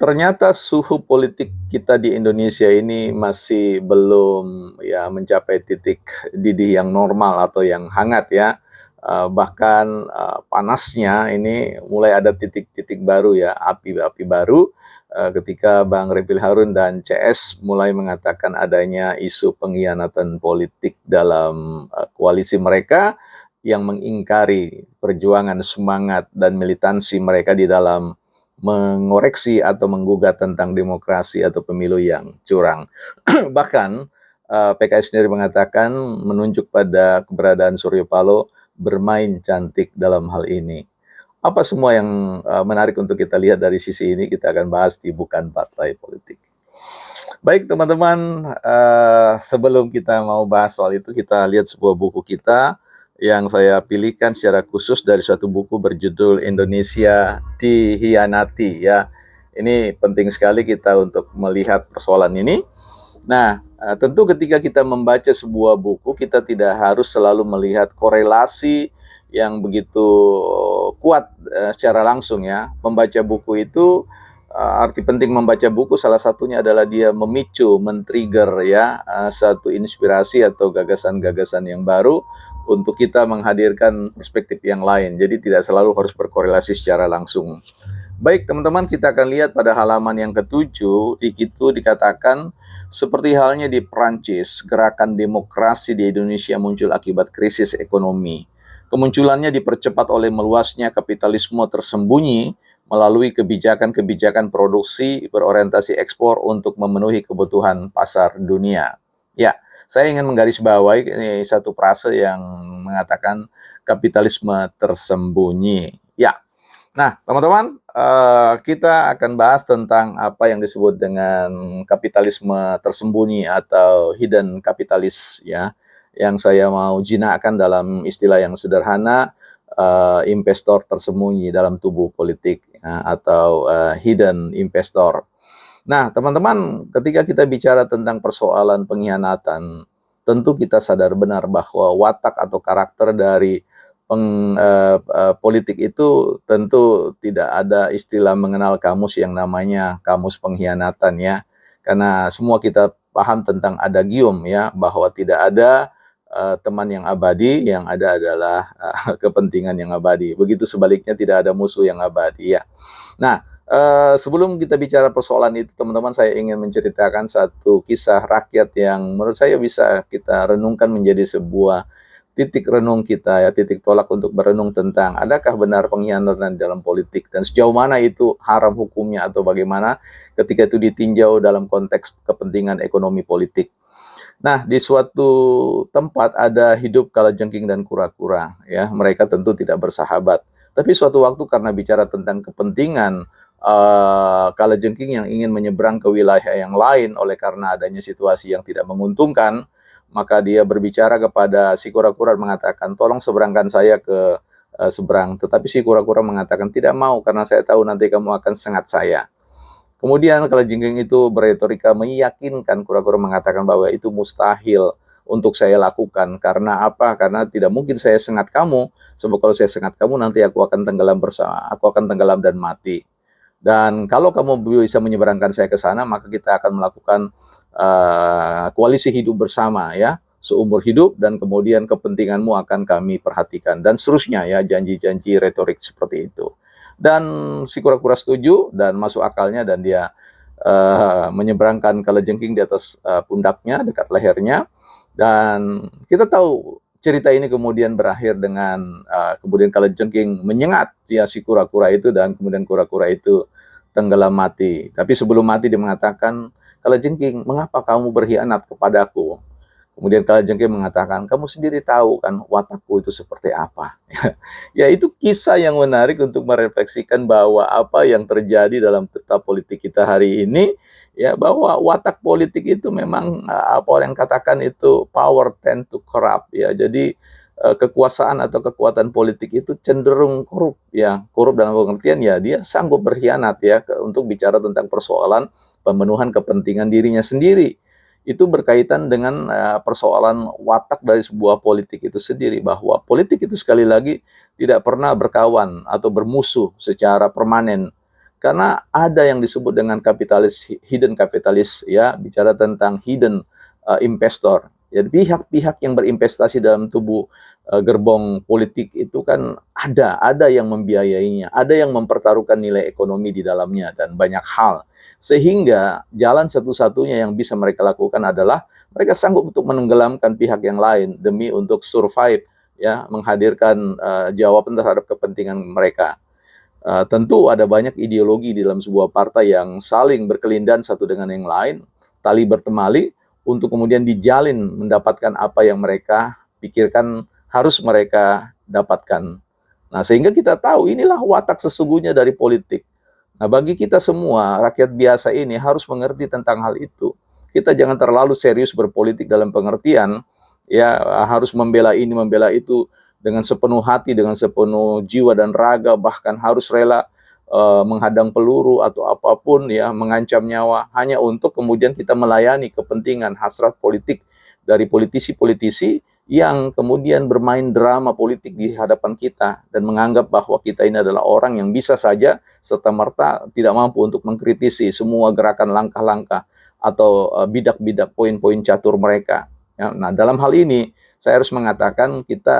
Ternyata suhu politik kita di Indonesia ini masih belum ya mencapai titik didih yang normal atau yang hangat ya. Bahkan, panasnya ini mulai ada titik-titik baru ya, api-api baru, ketika Bang Refil Harun dan CS mulai mengatakan adanya isu pengkhianatan politik dalam, koalisi mereka yang mengingkari perjuangan, semangat, dan militansi mereka di dalam mengoreksi atau menggugat tentang demokrasi atau pemilu yang curang. Bahkan, PKS sendiri mengatakan menunjuk pada keberadaan Surya Paloh bermain cantik dalam hal ini. Apa semua yang, menarik untuk kita lihat dari sisi ini, kita akan bahas di Bukan Partai Politik. Baik teman-teman, sebelum kita mau bahas soal itu, kita lihat sebuah buku kita yang saya pilihkan secara khusus dari suatu buku berjudul Indonesia Dikhianati ya. Ini penting sekali kita untuk melihat persoalan ini. Nah, tentu ketika kita membaca sebuah buku, kita tidak harus selalu melihat korelasi yang begitu kuat, secara langsung ya. Membaca buku itu, arti penting membaca buku salah satunya adalah dia memicu, men-trigger ya, satu inspirasi atau gagasan-gagasan yang baru untuk kita menghadirkan perspektif yang lain. Jadi tidak selalu harus berkorelasi secara langsung. Baik teman-teman, kita akan lihat pada halaman yang ke-7, di situ dikatakan, seperti halnya di Prancis, gerakan demokrasi di Indonesia muncul akibat krisis ekonomi. Kemunculannya dipercepat oleh meluasnya kapitalisme tersembunyi melalui kebijakan-kebijakan produksi berorientasi ekspor untuk memenuhi kebutuhan pasar dunia. Ya, saya ingin menggarisbawahi ini satu frase yang mengatakan kapitalisme tersembunyi. Ya, nah teman-teman, kita akan bahas tentang apa yang disebut dengan kapitalisme tersembunyi atau hidden capitalist ya, yang saya mau jinakkan dalam istilah yang sederhana, investor tersembunyi dalam tubuh politik ya, atau hidden investor. Nah, teman-teman, ketika kita bicara tentang persoalan pengkhianatan, tentu kita sadar benar bahwa watak atau karakter dari politik itu tentu tidak ada istilah mengenal kamus yang namanya kamus pengkhianatan ya. Karena semua kita paham tentang adagium ya, bahwa tidak ada teman yang abadi, yang ada adalah kepentingan yang abadi. Begitu sebaliknya tidak ada musuh yang abadi ya. Nah, sebelum kita bicara persoalan itu teman-teman, saya ingin menceritakan satu kisah rakyat yang menurut saya bisa kita renungkan menjadi sebuah titik renung kita ya, titik tolak untuk berenung tentang adakah benar pengkhianatan dalam politik dan sejauh mana itu haram hukumnya atau bagaimana ketika itu ditinjau dalam konteks kepentingan ekonomi politik. Nah, di suatu tempat ada hidup kalajengking dan kura-kura ya, mereka tentu tidak bersahabat. Tapi suatu waktu karena bicara tentang kepentingan kalajengking yang ingin menyeberang ke wilayah yang lain oleh karena adanya situasi yang tidak menguntungkan, maka dia berbicara kepada si kura-kura mengatakan, tolong seberangkan saya ke seberang. Tetapi si kura-kura mengatakan, tidak mau karena saya tahu nanti kamu akan sengat saya. Kemudian kalajengking itu beretorika meyakinkan kura-kura mengatakan bahwa itu mustahil untuk saya lakukan. Karena apa? Karena tidak mungkin saya sengat kamu, sebab kalau saya sengat kamu nanti aku akan tenggelam bersama, aku akan tenggelam dan mati. Dan kalau kamu bisa menyeberangkan saya ke sana, maka kita akan melakukan koalisi hidup bersama ya, seumur hidup, dan kemudian kepentinganmu akan kami perhatikan dan seterusnya ya, janji-janji retorik seperti itu. Dan si kura-kura setuju dan masuk akalnya, dan dia menyeberangkan kalajengking di atas pundaknya dekat lehernya. Dan kita tahu cerita ini kemudian berakhir dengan kemudian kalajengking menyengat ya si kura-kura itu, dan kemudian kura-kura itu tenggelam mati. Tapi sebelum mati dia mengatakan, kalajengking, mengapa kamu berkhianat kepadaku? Kemudian kalajengking mengatakan, kamu sendiri tahu kan watakku itu seperti apa. Ya, itu kisah yang menarik untuk merefleksikan bahwa apa yang terjadi dalam peta politik kita hari ini, ya, bahwa watak politik itu memang apa orang katakan itu power tend to corrupt ya. Jadi kekuasaan atau kekuatan politik itu cenderung korup ya. Korup dalam pengertian ya dia sanggup berkhianat ya untuk bicara tentang persoalan pemenuhan kepentingan dirinya sendiri. Itu berkaitan dengan persoalan watak dari sebuah politik itu sendiri, bahwa politik itu sekali lagi tidak pernah berkawan atau bermusuh secara permanen. Karena ada yang disebut dengan kapitalis, hidden kapitalis, ya, bicara tentang hidden investor. Jadi pihak-pihak yang berinvestasi dalam tubuh gerbong politik itu kan ada yang membiayainya, ada yang mempertaruhkan nilai ekonomi di dalamnya dan banyak hal. Sehingga jalan satu-satunya yang bisa mereka lakukan adalah mereka sanggup untuk menenggelamkan pihak yang lain demi untuk survive, ya, menghadirkan jawaban terhadap kepentingan mereka. Tentu ada banyak ideologi di dalam sebuah partai yang saling berkelindan satu dengan yang lain, tali bertemali, untuk kemudian dijalin mendapatkan apa yang mereka pikirkan harus mereka dapatkan. Nah, sehingga kita tahu inilah watak sesungguhnya dari politik. Nah, bagi kita semua, rakyat biasa ini harus mengerti tentang hal itu. Kita jangan terlalu serius berpolitik dalam pengertian, ya, harus membela ini, membela itu, dengan sepenuh hati, dengan sepenuh jiwa dan raga, bahkan harus rela menghadang peluru atau apapun, ya, mengancam nyawa hanya untuk kemudian kita melayani kepentingan hasrat politik dari politisi-politisi yang kemudian bermain drama politik di hadapan kita dan menganggap bahwa kita ini adalah orang yang bisa saja serta-merta tidak mampu untuk mengkritisi semua gerakan langkah-langkah atau bidak-bidak poin-poin catur mereka. Ya, nah, dalam hal ini saya harus mengatakan kita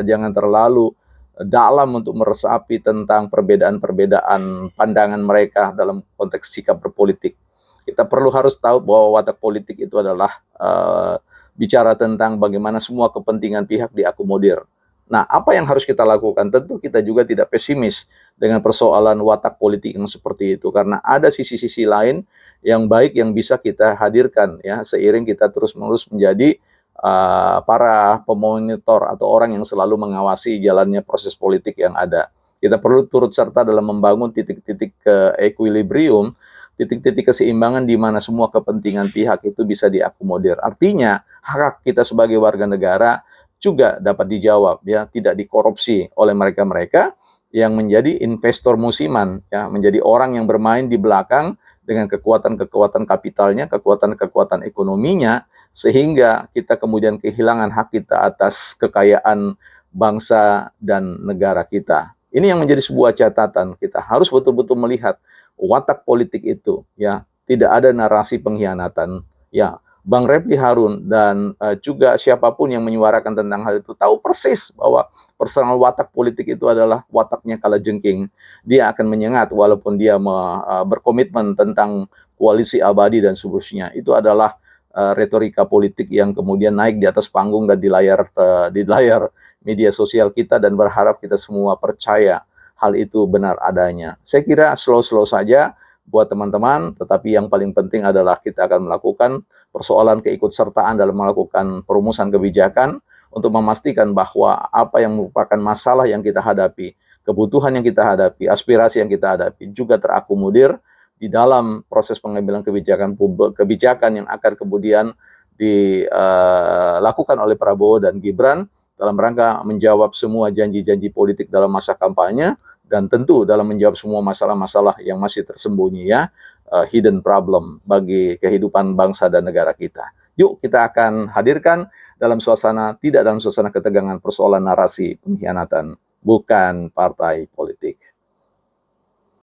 jangan terlalu dalam untuk meresapi tentang perbedaan-perbedaan pandangan mereka dalam konteks sikap berpolitik. Kita harus tahu bahwa watak politik itu adalah bicara tentang bagaimana semua kepentingan pihak diakomodir. Nah, apa yang harus kita lakukan? Tentu kita juga tidak pesimis dengan persoalan watak politik yang seperti itu, karena ada sisi-sisi lain yang baik yang bisa kita hadirkan, ya, seiring kita terus-menerus menjadi para pemonitor atau orang yang selalu mengawasi jalannya proses politik yang ada. Kita perlu turut serta dalam membangun titik-titik equilibrium, titik-titik keseimbangan di mana semua kepentingan pihak itu bisa diakomodir. Artinya, hak kita sebagai warga negara juga dapat dijawab, ya, tidak dikorupsi oleh mereka-mereka yang menjadi investor musiman, ya, menjadi orang yang bermain di belakang dengan kekuatan-kekuatan kapitalnya, kekuatan-kekuatan ekonominya, sehingga kita kemudian kehilangan hak kita atas kekayaan bangsa dan negara kita. Ini yang menjadi sebuah catatan. Kita harus betul-betul melihat watak politik itu, ya, tidak ada narasi pengkhianatan, ya. Bang Refli Harun dan juga siapapun yang menyuarakan tentang hal itu tahu persis bahwa personal watak politik itu adalah wataknya kalajengking. Dia akan menyengat walaupun dia berkomitmen tentang koalisi abadi dan seterusnya. Itu adalah retorika politik yang kemudian naik di atas panggung dan di layar media sosial kita, dan berharap kita semua percaya hal itu benar adanya. Saya kira slow-slow saja buat teman-teman, tetapi yang paling penting adalah kita akan melakukan persoalan keikutsertaan dalam melakukan perumusan kebijakan untuk memastikan bahwa apa yang merupakan masalah yang kita hadapi, kebutuhan yang kita hadapi, aspirasi yang kita hadapi juga terakomodir di dalam proses pengambilan kebijakan yang akan kemudian dilakukan oleh Prabowo dan Gibran dalam rangka menjawab semua janji-janji politik dalam masa kampanye, dan tentu dalam menjawab semua masalah-masalah yang masih tersembunyi, ya, hidden problem bagi kehidupan bangsa dan negara kita. Yuk kita akan hadirkan tidak dalam suasana ketegangan persoalan narasi pengkhianatan, bukan partai politik.